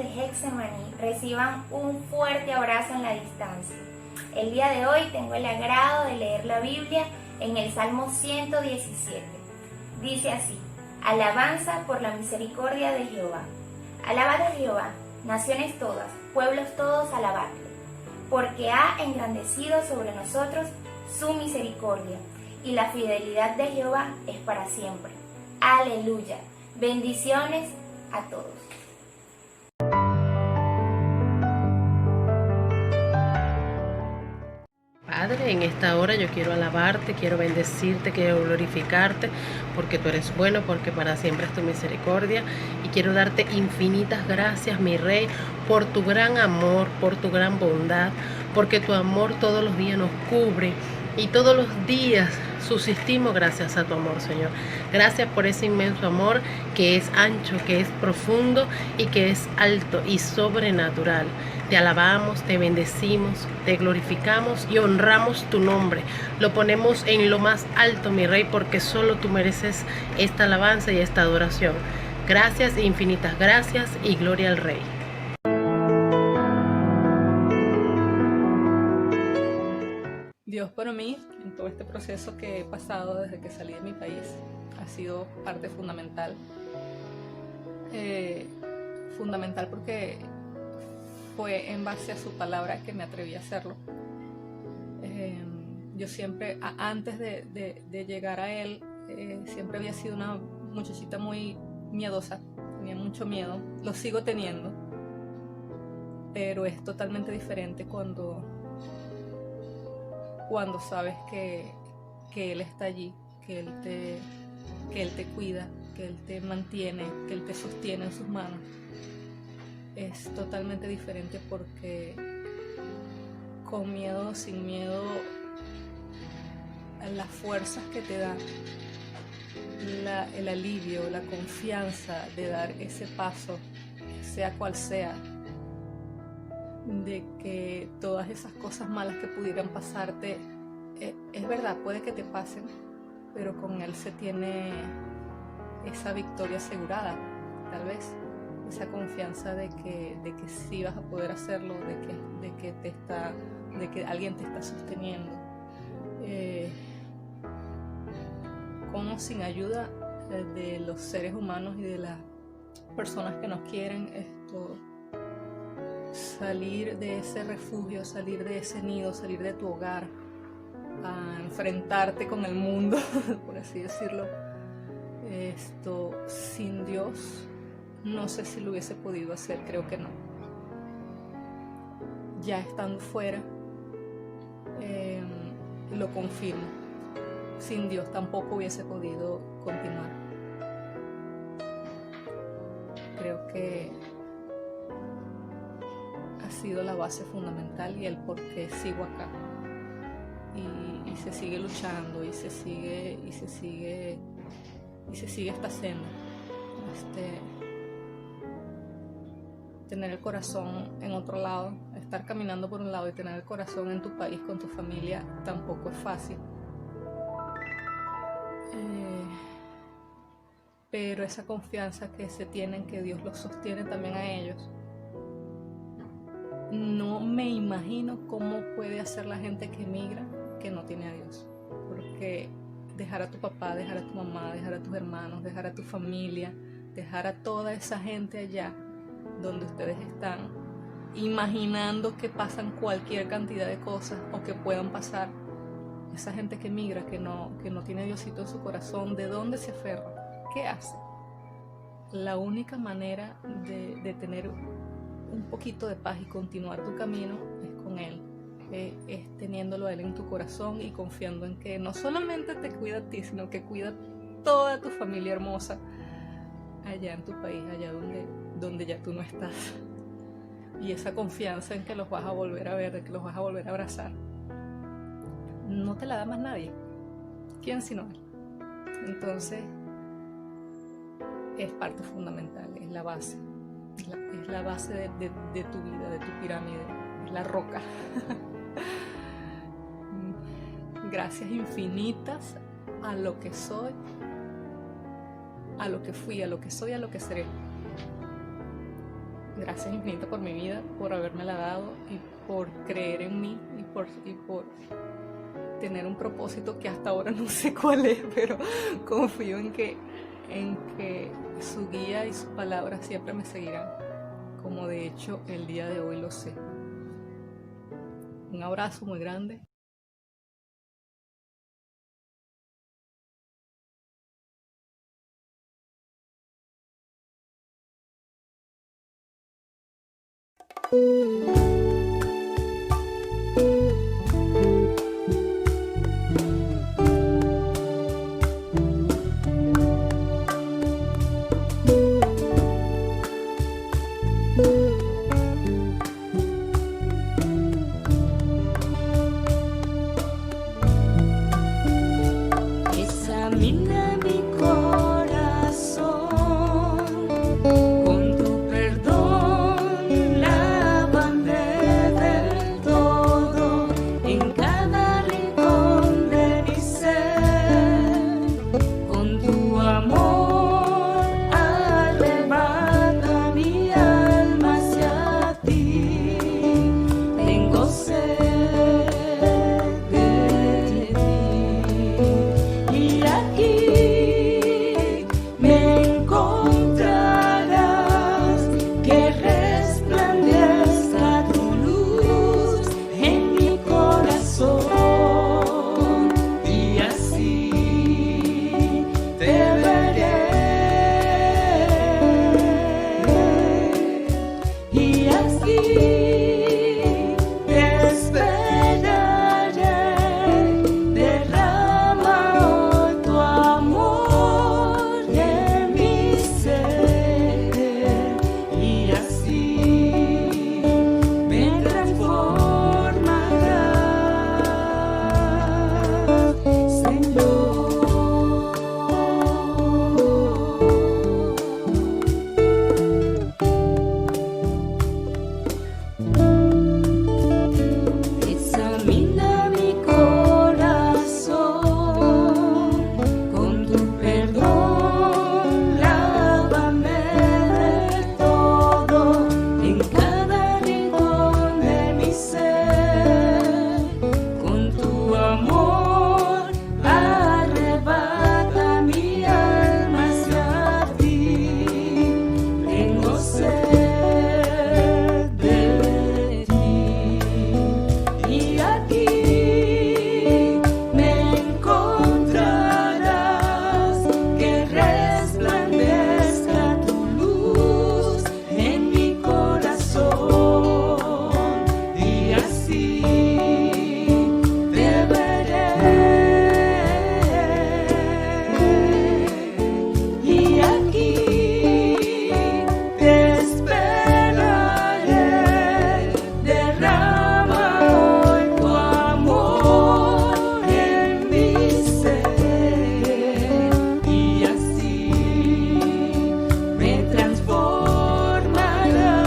de Getsemaní reciban un fuerte abrazo en la distancia. El día de hoy tengo el agrado de leer la Biblia en el Salmo 117. Dice así: alabanza por la misericordia de Jehová. Alabad a Jehová, naciones todas, pueblos todos, alabadle, porque ha engrandecido sobre nosotros su misericordia, y la fidelidad de Jehová es para siempre. Aleluya. Bendiciones a todos. Padre, en esta hora yo quiero alabarte, quiero bendecirte, quiero glorificarte, porque tú eres bueno, porque para siempre es tu misericordia. Y quiero darte infinitas gracias, mi Rey, por tu gran amor, por tu gran bondad, porque tu amor todos los días nos cubre y todos los días subsistimos gracias a tu amor, Señor. Gracias por ese inmenso amor que es ancho, que es profundo y que es alto y sobrenatural. Te alabamos, te bendecimos, te glorificamos y honramos tu nombre. Lo ponemos en lo más alto, mi Rey, porque solo tú mereces esta alabanza y esta adoración. Gracias, infinitas gracias y gloria al Rey. Dios para mí, en todo este proceso que he pasado desde que salí de mi país, ha sido parte fundamental. Fundamental porque fue en base a su palabra que me atreví a hacerlo. Yo siempre, antes de llegar a él, siempre había sido una muchachita muy miedosa, tenía mucho miedo, lo sigo teniendo, pero es totalmente diferente cuando sabes que Él está allí, que Él te cuida, que Él te mantiene, que Él te sostiene en sus manos. Es totalmente diferente porque con miedo o sin miedo, las fuerzas que te da, el alivio, la confianza de dar ese paso, sea cual sea, de que todas esas cosas malas que pudieran pasarte, es verdad, puede que te pasen, pero con Él se tiene esa victoria asegurada, tal vez, esa confianza de que sí vas a poder hacerlo, de que alguien te está sosteniendo. Como sin ayuda de los seres humanos y de las personas que nos quieren, salir de ese refugio, salir de ese nido, salir de tu hogar, a enfrentarte con el mundo, por así decirlo. Sin Dios, no sé si lo hubiese podido hacer, creo que no. Ya estando fuera, lo confirmo. Sin Dios tampoco hubiese podido continuar. Creo que ha sido la base fundamental y el por qué sigo acá. Y se sigue luchando y se sigue esta senda. Tener el corazón en otro lado, estar caminando por un lado y tener el corazón en tu país con tu familia tampoco es fácil. Pero esa confianza que se tienen, que Dios los sostiene también a ellos. No me imagino cómo puede hacer la gente que emigra que no tiene a Dios. Porque dejar a tu papá, dejar a tu mamá, dejar a tus hermanos, dejar a tu familia, dejar a toda esa gente allá donde ustedes están, imaginando que pasan cualquier cantidad de cosas o que puedan pasar. Esa gente que emigra, que no tiene a Diosito en su corazón, ¿de dónde se aferra? ¿Qué hace? La única manera de tener un poquito de paz y continuar tu camino es con Él, es teniéndolo a Él en tu corazón y confiando en que no solamente te cuida a ti, sino que cuida toda tu familia hermosa allá en tu país, allá donde ya tú no estás. Y esa confianza en que los vas a volver a ver, de que los vas a volver a abrazar, no te la da más nadie. ¿Quién sino Él? Entonces, es parte fundamental, es la base. Es la base de tu vida, de tu pirámide, es la roca. Gracias infinitas a lo que soy, a lo que fui, a lo que soy, a lo que seré. Gracias infinitas por mi vida, por habérmela dado y por creer en mí y por tener un propósito que hasta ahora no sé cuál es, pero confío en que su guía y sus palabras siempre me seguirán, como de hecho el día de hoy lo sé. Un abrazo muy grande. Examina mi corazón, con tu perdón lávame del todo, en cada rincón de mi ser, con tu amor arrebata mi alma hacia ti, tengo sed de ti. Y aquí me encontrarás, que resplandezca tu luz en mi corazón, y así te veré, y así te esperaré. Derrama hoy tu amor en mi ser, y así me transformarás, Señor. Examina mi corazón, con tu perdón lávame del todo, en cada rincón de mi ser, con tu amor arrebata mi alma hacia ti, tengo sed de ti. Y aquí me encontrarás, que resplandezca tu luz en mi corazón, y así te veré, y aquí te esperaré. Derrama hoy tu amor en mi ser, y así me transformarás.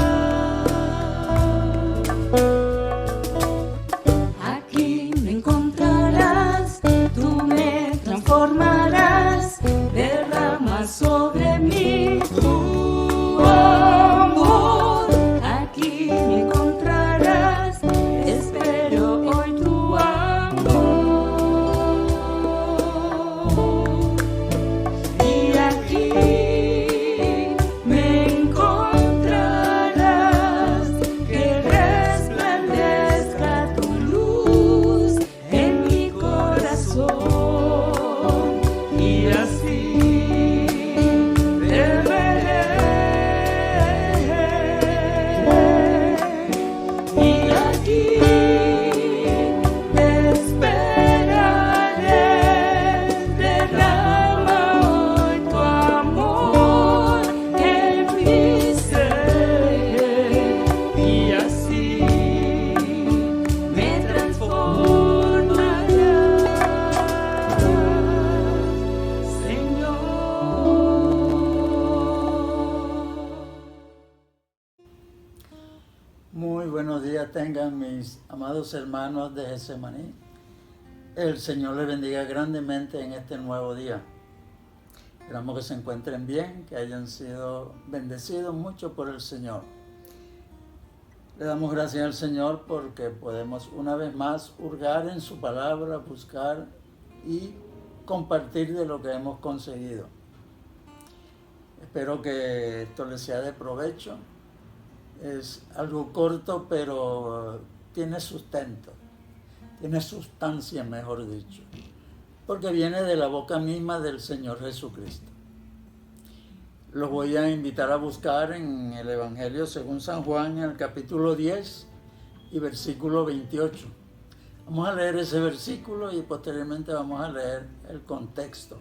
Aquí me encontrarás, tú me transformarás, derrama sobre mí tu amor. Aquí me encontrarás, espero hoy tu amor. Y aquí me encontrarás, que resplandezca tu luz en mi corazón, y así te veré, y aquí te esperaré. Derrama hoy tu amor en mi ser, y así me transformarás, Señor. Muy buenos días tengan mis amados hermanos de Getsemaní. El Señor les bendiga grandemente en este nuevo día. Esperamos que se encuentren bien, que hayan sido bendecidos mucho por el Señor. Le damos gracias al Señor porque podemos una vez más hurgar en su palabra, buscar y compartir de lo que hemos conseguido. Espero que esto les sea de provecho. Es algo corto, pero tiene sustento, tiene sustancia, mejor dicho, porque viene de la boca misma del Señor Jesucristo. Los voy a invitar a buscar en el Evangelio según San Juan, en el capítulo 10 y versículo 28. Vamos a leer ese versículo y posteriormente vamos a leer el contexto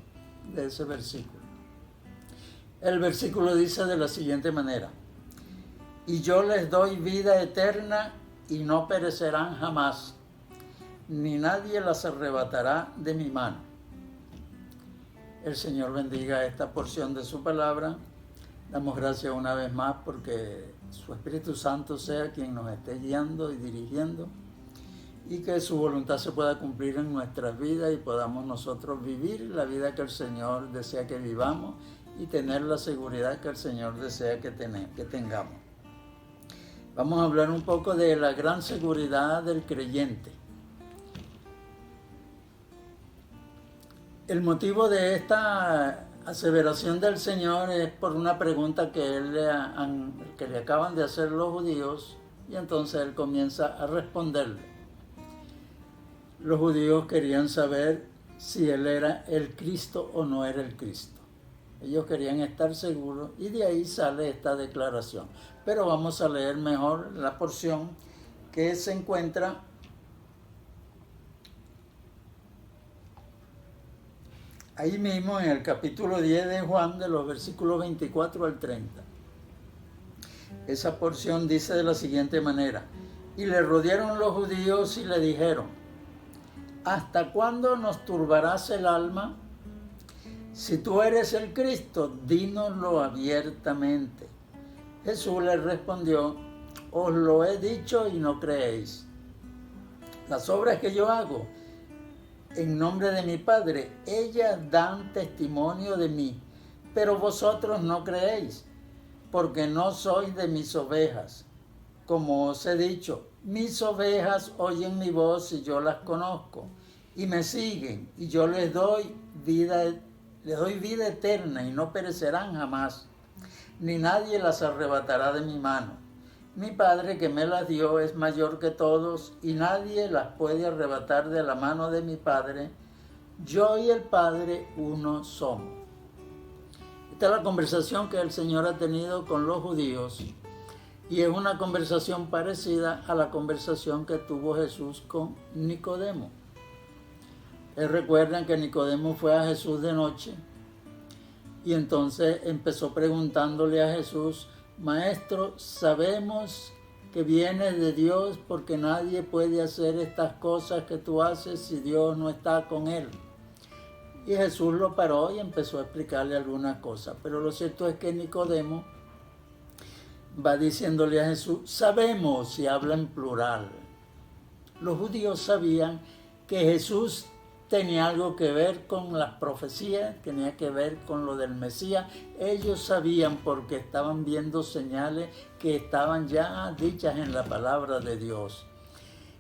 de ese versículo. El versículo dice de la siguiente manera: y yo les doy vida eterna y no perecerán jamás, ni nadie las arrebatará de mi mano. El Señor bendiga esta porción de su palabra. Damos gracias una vez más porque su Espíritu Santo sea quien nos esté guiando y dirigiendo, y que su voluntad se pueda cumplir en nuestras vidas y podamos nosotros vivir la vida que el Señor desea que vivamos y tener la seguridad que el Señor desea que tengamos. Vamos a hablar un poco de la gran seguridad del creyente. El motivo de esta aseveración del Señor es por una pregunta que le acaban de hacer los judíos, y entonces Él comienza a responderle. Los judíos querían saber si Él era el Cristo o no era el Cristo. Ellos querían estar seguros y de ahí sale esta declaración. Pero vamos a leer mejor la porción que se encuentra ahí mismo en el capítulo 10 de Juan, de los versículos 24 al 30. Esa porción dice de la siguiente manera: y le rodearon los judíos y le dijeron: ¿hasta cuándo nos turbarás el alma? Si tú eres el Cristo, dínoslo abiertamente. Jesús les respondió: os lo he dicho y no creéis. Las obras que yo hago en nombre de mi Padre, ellas dan testimonio de mí, pero vosotros no creéis, porque no sois de mis ovejas. Como os he dicho, mis ovejas oyen mi voz y yo las conozco, y me siguen, y yo les doy vida eterna y no perecerán jamás, ni nadie las arrebatará de mi mano. Mi Padre que me las dio es mayor que todos y nadie las puede arrebatar de la mano de mi Padre. Yo y el Padre uno somos. Esta es la conversación que el Señor ha tenido con los judíos y es una conversación parecida a la conversación que tuvo Jesús con Nicodemo. Recuerdan que Nicodemo fue a Jesús de noche y entonces empezó preguntándole a Jesús: Maestro, sabemos que vienes de Dios porque nadie puede hacer estas cosas que tú haces si Dios no está con él. Y Jesús lo paró y empezó a explicarle algunas cosas. Pero lo cierto es que Nicodemo va diciéndole a Jesús: sabemos, y habla en plural. Los judíos sabían que Jesús tenía algo que ver con las profecías, tenía que ver con lo del Mesías. Ellos sabían porque estaban viendo señales que estaban ya dichas en la palabra de Dios.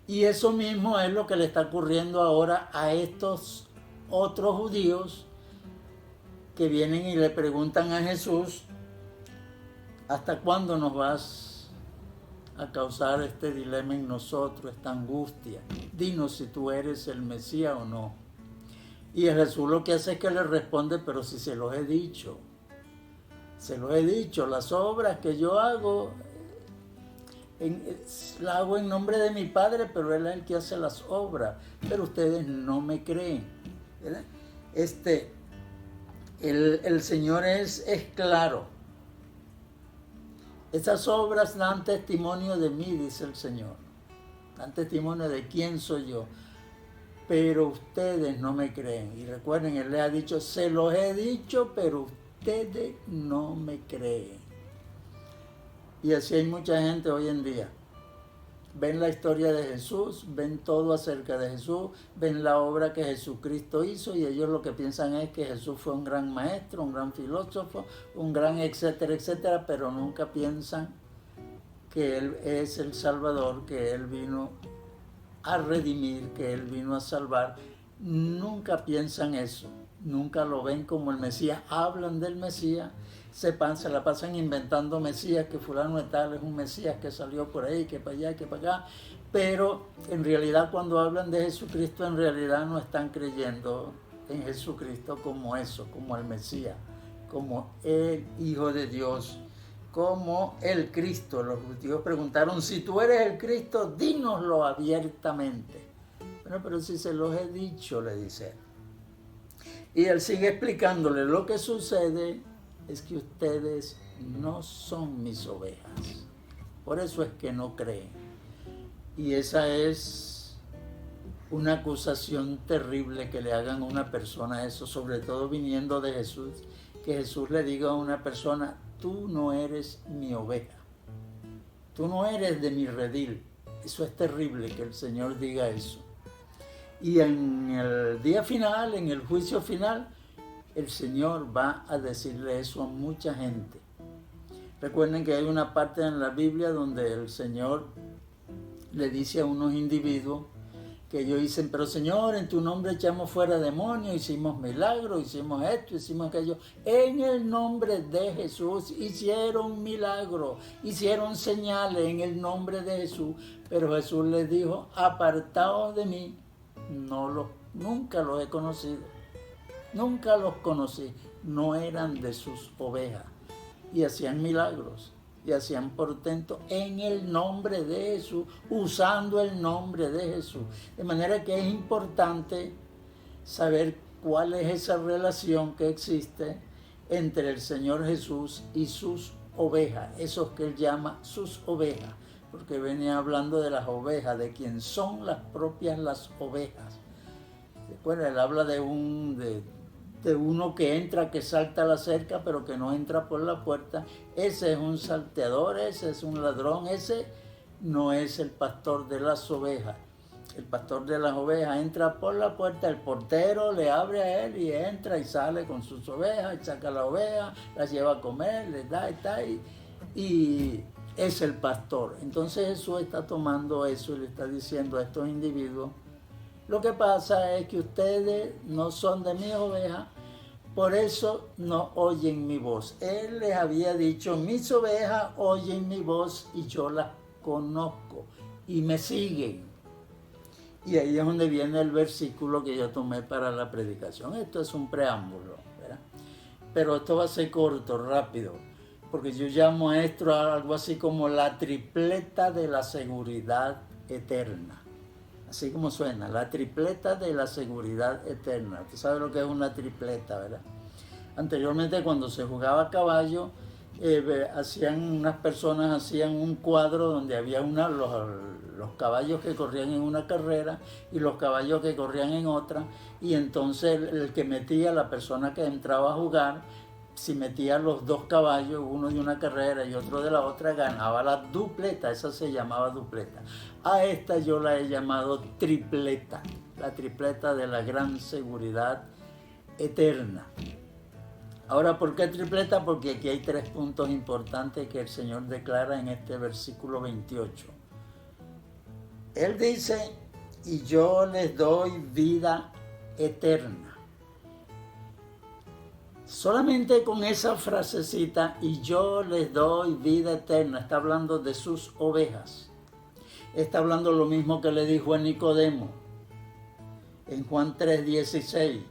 Y eso mismo es lo que le está ocurriendo ahora a estos otros judíos que vienen y le preguntan a Jesús: ¿hasta cuándo nos vas a causar este dilema en nosotros, esta angustia? Dinos si tú eres el Mesías o no. Y Jesús lo que hace es que le responde: pero si se los he dicho, las obras que yo hago, las hago en nombre de mi Padre, pero Él es el que hace las obras, pero ustedes no me creen. ¿Verdad? El Señor es claro. Esas obras dan testimonio de mí, dice el Señor. Dan testimonio de quién soy yo. Pero ustedes no me creen. Y recuerden, Él les ha dicho: se los he dicho, pero ustedes no me creen. Y así hay mucha gente hoy en día. Ven la historia de Jesús, ven todo acerca de Jesús, ven la obra que Jesucristo hizo y ellos lo que piensan es que Jesús fue un gran maestro, un gran filósofo, un gran etcétera, etcétera, pero nunca piensan que Él es el Salvador, que Él vino a redimir, que Él vino a salvar, nunca piensan eso, nunca lo ven como el Mesías. Hablan del Mesías, se la pasan inventando Mesías, que fulano de tal es un Mesías que salió por ahí, que para allá, que para acá, pero en realidad cuando hablan de Jesucristo, en realidad no están creyendo en Jesucristo como eso, como el Mesías, como el Hijo de Dios, como el Cristo. Los judíos preguntaron: si tú eres el Cristo, dínoslo abiertamente. Bueno, pero si se los he dicho, le dice. Y él sigue explicándole: lo que sucede es que ustedes no son mis ovejas, por eso es que no creen. Y esa es una acusación terrible, que le hagan a una persona eso, sobre todo viniendo de Jesús, que Jesús le diga a una persona: tú no eres mi oveja, tú no eres de mi redil. Eso es terrible, que el Señor diga eso. Y en el día final, en el juicio final, el Señor va a decirle eso a mucha gente. Recuerden que hay una parte en la Biblia donde el Señor le dice a unos individuos que ellos dicen: pero Señor, en tu nombre echamos fuera demonios, hicimos milagros, hicimos esto, hicimos aquello. En el nombre de Jesús hicieron milagros, hicieron señales en el nombre de Jesús. Pero Jesús les dijo: apartaos de mí, nunca los he conocido, nunca los conocí. No eran de sus ovejas. Y hacían milagros y hacían portentos en el nombre de Jesús, usando el nombre de Jesús. De manera que es importante saber cuál es esa relación que existe entre el Señor Jesús y sus ovejas, esos que Él llama sus ovejas, porque venía hablando de las ovejas, de quien son las ovejas. Recuerda, Él habla de uno que entra, que salta a la cerca, pero que no entra por la puerta. Ese es un salteador, ese es un ladrón, ese no es el pastor de las ovejas. El pastor de las ovejas entra por la puerta, el portero le abre a él y entra y sale con sus ovejas, y saca la oveja, las lleva a comer, les da y es el pastor. Entonces Jesús está tomando eso y le está diciendo a estos individuos: lo que pasa es que ustedes no son de mis ovejas, por eso no oyen mi voz. Él les había dicho: mis ovejas oyen mi voz y yo las conozco y me siguen. Y ahí es donde viene el versículo que yo tomé para la predicación. Esto es un preámbulo, ¿verdad? Pero esto va a ser corto, rápido, porque yo llamo a esto algo así como la tripleta de la seguridad eterna. Así como suena, la tripleta de la seguridad eterna. Usted sabe lo que es una tripleta, ¿verdad? Anteriormente, cuando se jugaba a caballo, unas personas hacían un cuadro donde había los caballos que corrían en una carrera y los caballos que corrían en otra, y entonces el que metía, la persona que entraba a jugar, si metía los dos caballos, uno de una carrera y otro de la otra, ganaba la dupleta. Esa se llamaba dupleta. A esta yo la he llamado tripleta, la tripleta de la gran seguridad eterna. Ahora, ¿por qué tripleta? Porque aquí hay 3 puntos importantes que el Señor declara en este versículo 28. Él dice: y yo les doy vida eterna. Solamente con esa frasecita, y yo les doy vida eterna, está hablando de sus ovejas. Está hablando lo mismo que le dijo a Nicodemo en Juan 3:16.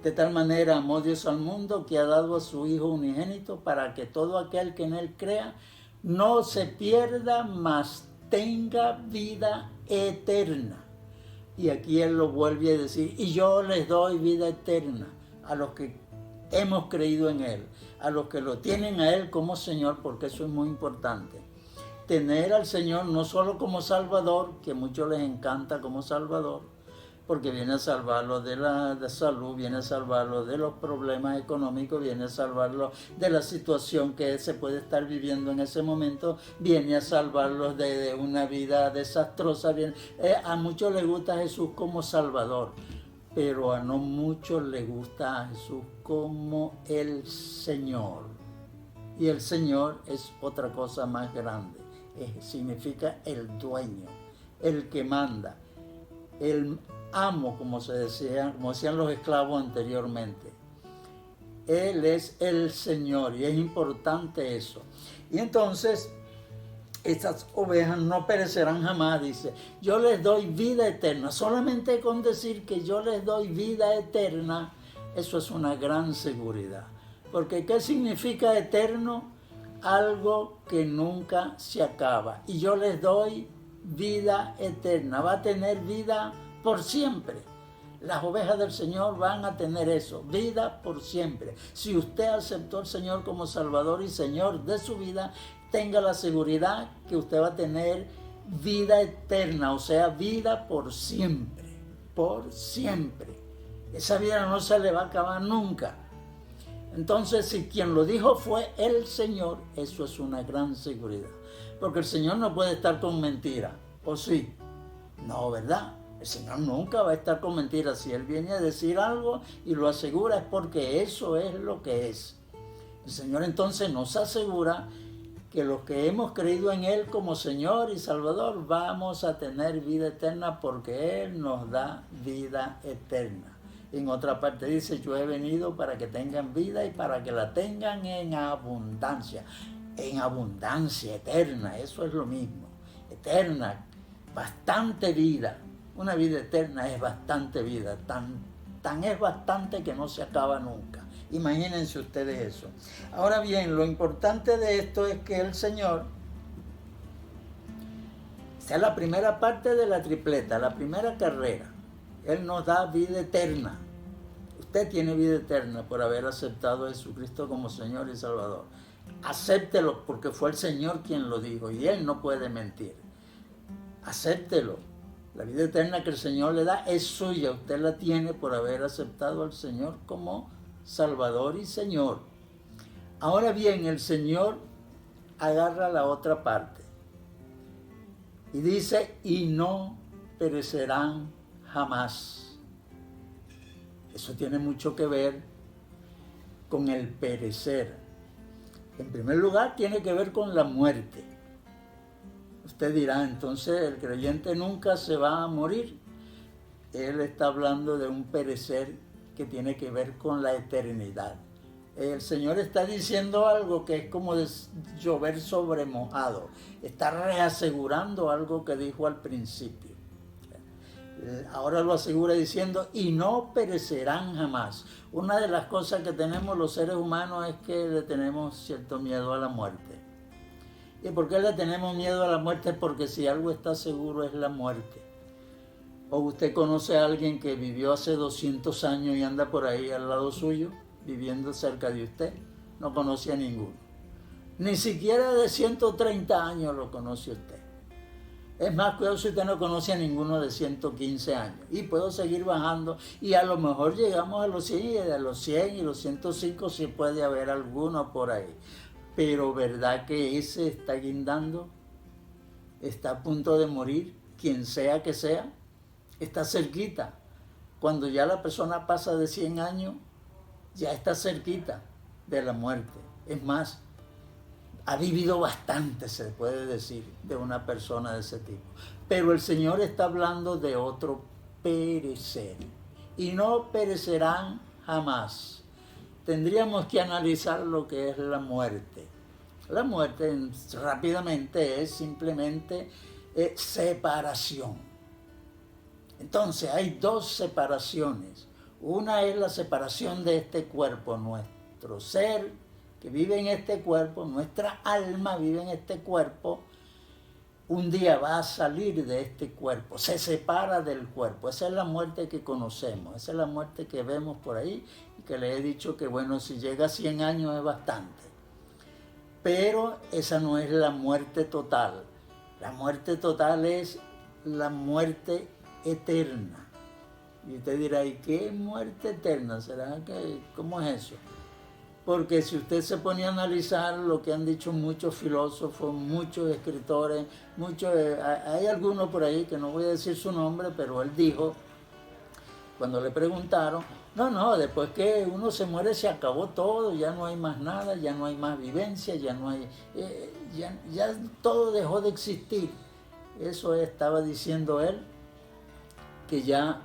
De tal manera amó Dios al mundo que ha dado a su Hijo unigénito, para que todo aquel que en Él crea no se pierda, mas tenga vida eterna. Y aquí Él lo vuelve a decir: y yo les doy vida eterna a los que hemos creído en Él, a los que lo tienen a Él como Señor, porque eso es muy importante. Tener al Señor no solo como Salvador, que a muchos les encanta como Salvador, porque viene a salvarlos de la salud, viene a salvarlos de los problemas económicos, viene a salvarlos de la situación que se puede estar viviendo en ese momento, viene a salvarlos de una vida desastrosa. A muchos les gusta Jesús como Salvador, pero a no muchos les gusta a Jesús como el Señor. Y el Señor es otra cosa más grande. Significa el dueño, el que manda, el amo, como se decía, como decían los esclavos anteriormente. Él es el Señor y es importante eso. Y entonces, estas ovejas no perecerán jamás, dice. Yo les doy vida eterna. Solamente con decir que yo les doy vida eterna, eso es una gran seguridad. Porque ¿qué significa eterno? Algo que nunca se acaba. Y yo les doy vida eterna. Va a tener vida por siempre. Las ovejas del Señor van a tener eso, vida por siempre. Si usted aceptó al Señor como Salvador y Señor de su vida, tenga la seguridad que usted va a tener vida eterna, o sea, vida por siempre, por siempre. Esa vida no se le va a acabar nunca. Entonces, si quien lo dijo fue el Señor, eso es una gran seguridad. Porque el Señor no puede estar con mentira, ¿o sí? No, ¿verdad? El Señor nunca va a estar con mentiras. Si Él viene a decir algo y lo asegura es porque eso es lo que es. El Señor entonces nos asegura que los que hemos creído en Él como Señor y Salvador vamos a tener vida eterna porque Él nos da vida eterna. En otra parte dice, yo he venido para que tengan vida y para que la tengan en abundancia eterna, eso es lo mismo, eterna, bastante vida. Una vida eterna es bastante vida, tan es bastante que no se acaba nunca. Imagínense ustedes eso. Ahora bien, lo importante de esto es que el Señor, esta es la primera parte de la tripleta, la primera carrera. Él nos da vida eterna. Usted tiene vida eterna por haber aceptado a Jesucristo como Señor y Salvador. Acéptelo porque fue el Señor quien lo dijo y Él no puede mentir. Acéptelo. La vida eterna que el Señor le da es suya. Usted la tiene por haber aceptado al Señor como Salvador y Señor. Ahora bien, el Señor agarra la otra parte y dice, y no perecerán jamás. Eso tiene mucho que ver con el perecer. En primer lugar, tiene que ver con la muerte. Usted dirá, entonces el creyente nunca se va a morir. Él está hablando de un perecer que tiene que ver con la eternidad. El Señor está diciendo algo que es como de llover sobre mojado. Está reasegurando algo que dijo al principio. Ahora lo asegura diciendo, y no perecerán jamás. Una de las cosas que tenemos los seres humanos es que le tenemos cierto miedo a la muerte. ¿Y por qué le tenemos miedo a la muerte? Porque si algo está seguro es la muerte. ¿O usted conoce a alguien que vivió hace 200 años y anda por ahí al lado suyo, viviendo cerca de usted? No conoce a ninguno. Ni siquiera de 130 años lo conoce usted. Es más, cuidado si usted no conoce a ninguno de 115 años. Y puedo seguir bajando y a lo mejor llegamos a los 100 y a los 100 y los 105 si puede haber alguno por ahí. Pero ¿verdad que ese está guindando? Está a punto de morir, quien sea que sea. Está cerquita. Cuando ya la persona pasa de 100 años, ya está cerquita de la muerte. Es más, ha vivido bastante, se puede decir, de una persona de ese tipo. Pero el Señor está hablando de otro perecer. Y no perecerán jamás. Tendríamos que analizar lo que es la muerte. La muerte rápidamente es simplemente separación. Entonces hay dos separaciones. Una es la separación de este cuerpo, nuestro ser que vive en este cuerpo, nuestra alma vive en este cuerpo, un día va a salir de este cuerpo, se separa del cuerpo. Esa es la muerte que conocemos, esa es la muerte que vemos por ahí y que le he dicho que bueno, si llega a 100 años es bastante. Pero esa no es la muerte total. La muerte total es la muerte eterna. Y usted dirá, ¿y qué muerte eterna? ¿Será que cómo es eso? Porque si usted se pone a analizar lo que han dicho muchos filósofos, muchos escritores, hay alguno por ahí que no voy a decir su nombre, pero él dijo Cuando le preguntaron, no, después que uno se muere se acabó todo, ya no hay más nada, ya no hay más vivencia, ya no hay, ya todo dejó de existir. Eso estaba diciendo él, que ya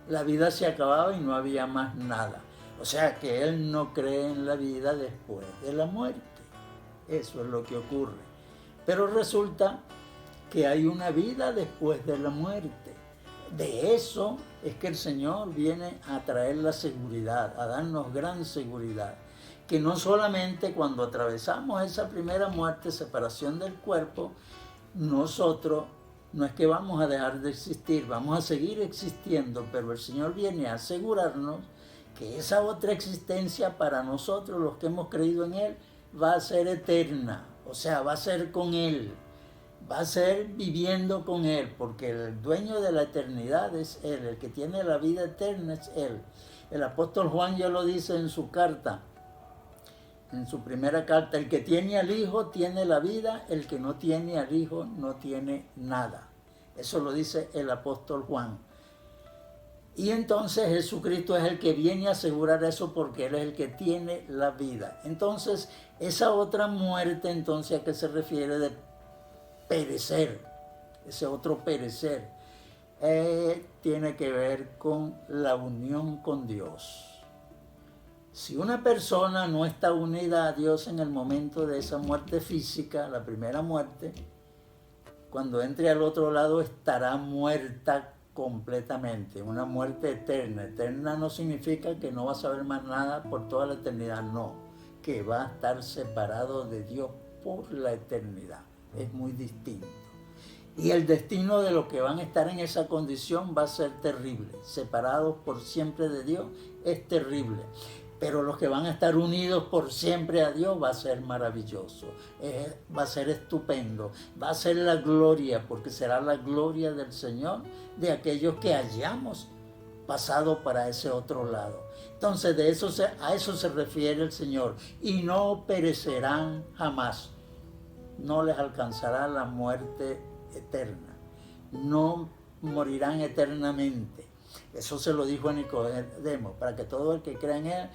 la vida se acababa y no había más nada. O sea que él no cree en la vida después de la muerte. Eso es lo que ocurre. Pero resulta que hay una vida después de la muerte. De eso es que el Señor viene a traer la seguridad, a darnos gran seguridad. Que no solamente cuando atravesamos esa primera muerte, separación del cuerpo, nosotros no es que vamos a dejar de existir, vamos a seguir existiendo, pero el Señor viene a asegurarnos que esa otra existencia para nosotros, los que hemos creído en Él, va a ser eterna, o sea, va a ser con Él, va a ser viviendo con Él, porque el dueño de la eternidad es Él, el que tiene la vida eterna es Él. El apóstol Juan ya lo dice en su carta, en su primera carta, el que tiene al Hijo tiene la vida, el que no tiene al Hijo no tiene nada. Eso lo dice el apóstol Juan. Y entonces Jesucristo es el que viene a asegurar eso porque Él es el que tiene la vida. Entonces, esa otra muerte, entonces, ¿a qué se refiere de perecer? Ese otro perecer tiene que ver con la unión con Dios. Si una persona no está unida a Dios en el momento de esa muerte física, la primera muerte, cuando entre al otro lado estará muerta completamente, una muerte eterna. Eterna no significa que no va a saber más nada por toda la eternidad, no, que va a estar separado de Dios por la eternidad. Es muy distinto. Y el destino de los que van a estar en esa condición va a ser terrible. Separados por siempre de Dios es terrible. Pero los que van a estar unidos por siempre a Dios va a ser maravilloso, va a ser estupendo, va a ser la gloria, porque será la gloria del Señor de aquellos que hayamos pasado para ese otro lado. Entonces a eso se refiere el Señor, y no perecerán jamás, no les alcanzará la muerte eterna, no morirán eternamente. Eso se lo dijo a Nicodemo, para que todo el que crea en Él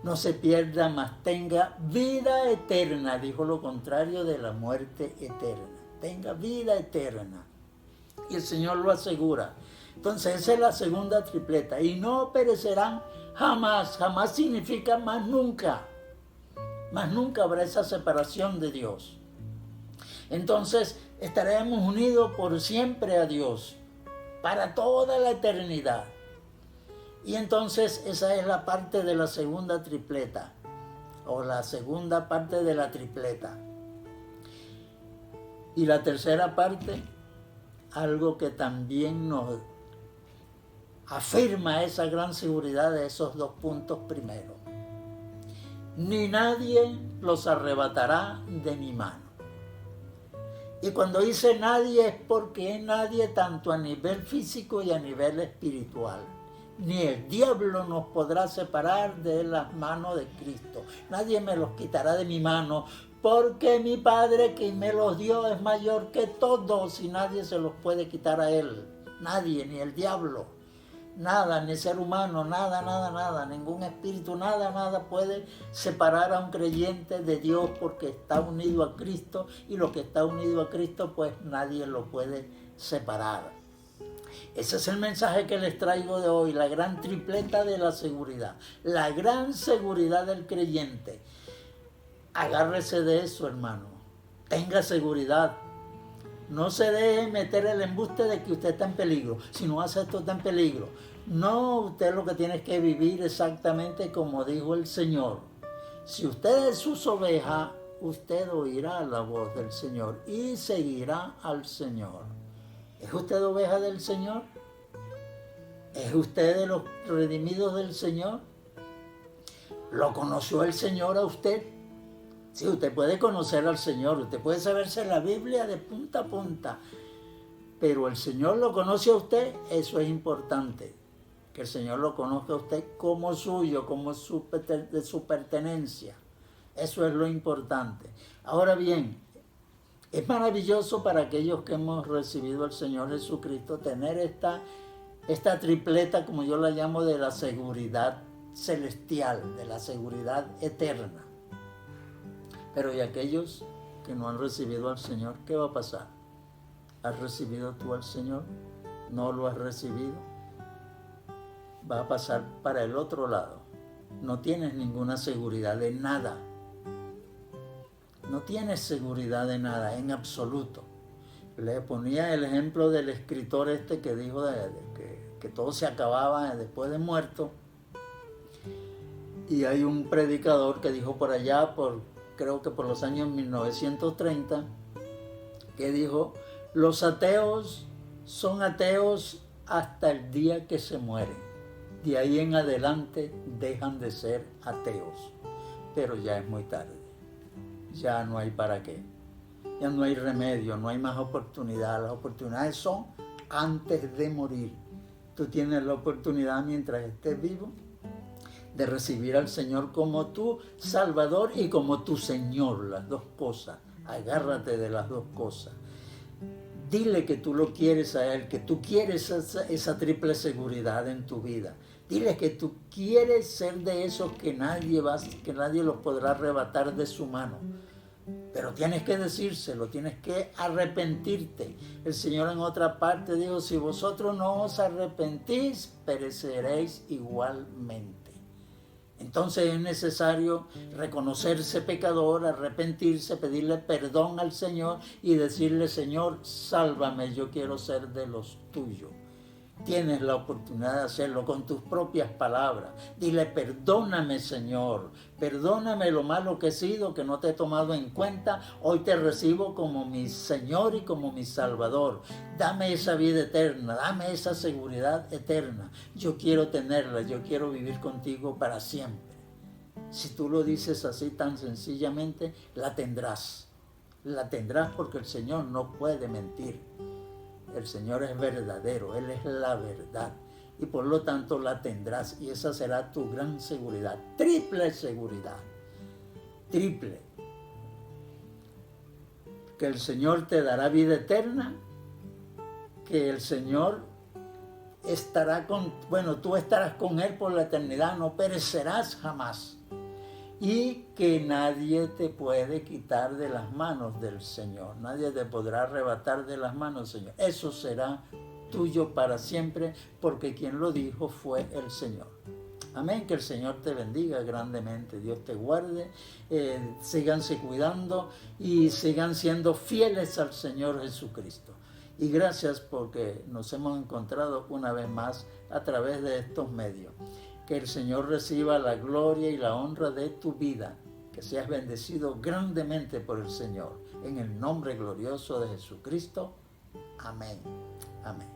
no se pierda, mas tenga vida eterna. Dijo lo contrario de la muerte eterna. Tenga vida eterna. Y el Señor lo asegura. Entonces esa es la segunda tripleta. Y no perecerán jamás. Jamás significa más nunca. Más nunca habrá esa separación de Dios. Entonces estaremos unidos por siempre a Dios, para toda la eternidad. Y entonces esa es la parte de la segunda tripleta, o la segunda parte de la tripleta. Y la tercera parte, algo que también nos afirma esa gran seguridad de esos dos puntos primeros. Ni nadie los arrebatará de mi mano. Y cuando dice nadie es porque es nadie tanto a nivel físico y a nivel espiritual. Ni el diablo nos podrá separar de las manos de Cristo. Nadie me los quitará de mi mano, porque mi Padre que me los dio es mayor que todos y nadie se los puede quitar a Él. Nadie, ni el diablo. Nada, ni ser humano, nada, ningún espíritu, nada puede separar a un creyente de Dios porque está unido a Cristo, y lo que está unido a Cristo pues nadie lo puede separar. Ese es el mensaje que les traigo de hoy, la gran tripleta de la seguridad, la gran seguridad del creyente. Agárrese de eso, hermano, tenga seguridad. No se deje meter el embuste de que usted está en peligro. Si no hace esto, está en peligro. No, usted lo que tiene es que vivir exactamente como dijo el Señor. Si usted es sus ovejas, usted oirá la voz del Señor y seguirá al Señor. ¿Es usted oveja del Señor? ¿Es usted de los redimidos del Señor? ¿Lo conoció el Señor a usted? Sí, usted puede conocer al Señor, usted puede saberse la Biblia de punta a punta, pero el Señor lo conoce a usted, eso es importante, que el Señor lo conozca a usted como suyo, como de su pertenencia, eso es lo importante. Ahora bien, es maravilloso para aquellos que hemos recibido al Señor Jesucristo tener esta esta tripleta, como yo la llamo, de la seguridad celestial, de la seguridad eterna. Pero ¿y aquellos que no han recibido al Señor? ¿Qué va a pasar? ¿Has recibido tú al Señor? ¿No lo has recibido? Va a pasar para el otro lado. No tienes ninguna seguridad de nada. No tienes seguridad de nada, en absoluto. Le ponía el ejemplo del escritor este que dijo que todo se acababa después de muerto. Y hay un predicador que dijo por allá, creo que por los años 1930, que dijo: los ateos son ateos hasta el día que se mueren. De ahí en adelante dejan de ser ateos. Pero ya es muy tarde. Ya no hay para qué. Ya no hay remedio, no hay más oportunidad. Las oportunidades son antes de morir. Tú tienes la oportunidad, mientras estés vivo, de recibir al Señor como tu Salvador y como tu Señor, las dos cosas. Agárrate de las dos cosas. Dile que tú lo quieres a Él, que tú quieres esa triple seguridad en tu vida. Dile que tú quieres ser de esos que nadie los podrá arrebatar de su mano. Pero tienes que decírselo, tienes que arrepentirte. El Señor en otra parte dijo: si vosotros no os arrepentís, pereceréis igualmente. Entonces es necesario reconocerse pecador, arrepentirse, pedirle perdón al Señor y decirle: Señor, sálvame, yo quiero ser de los tuyos. Tienes la oportunidad de hacerlo con tus propias palabras. Dile: perdóname, Señor, perdóname lo malo que he sido, que no te he tomado en cuenta. Hoy te recibo como mi Señor y como mi Salvador. Dame esa vida eterna, dame esa seguridad eterna. Yo quiero tenerla, yo quiero vivir contigo para siempre. Si tú lo dices así tan sencillamente, la tendrás. La tendrás porque el Señor no puede mentir. El Señor es verdadero, Él es la verdad. Y por lo tanto la tendrás, y esa será tu gran seguridad. Triple seguridad. Triple. Que el Señor te dará vida eterna. Que el Señor estará tú estarás con Él por la eternidad. No perecerás jamás. Y que nadie te puede quitar de las manos del Señor. Nadie te podrá arrebatar de las manos del Señor. Eso será tuyo para siempre, porque quien lo dijo fue el Señor. Amén. Que el Señor te bendiga grandemente. Dios te guarde. Síganse cuidando y sigan siendo fieles al Señor Jesucristo. Y gracias porque nos hemos encontrado una vez más a través de estos medios. Que el Señor reciba la gloria y la honra de tu vida. Que seas bendecido grandemente por el Señor. En el nombre glorioso de Jesucristo. Amén. Amén.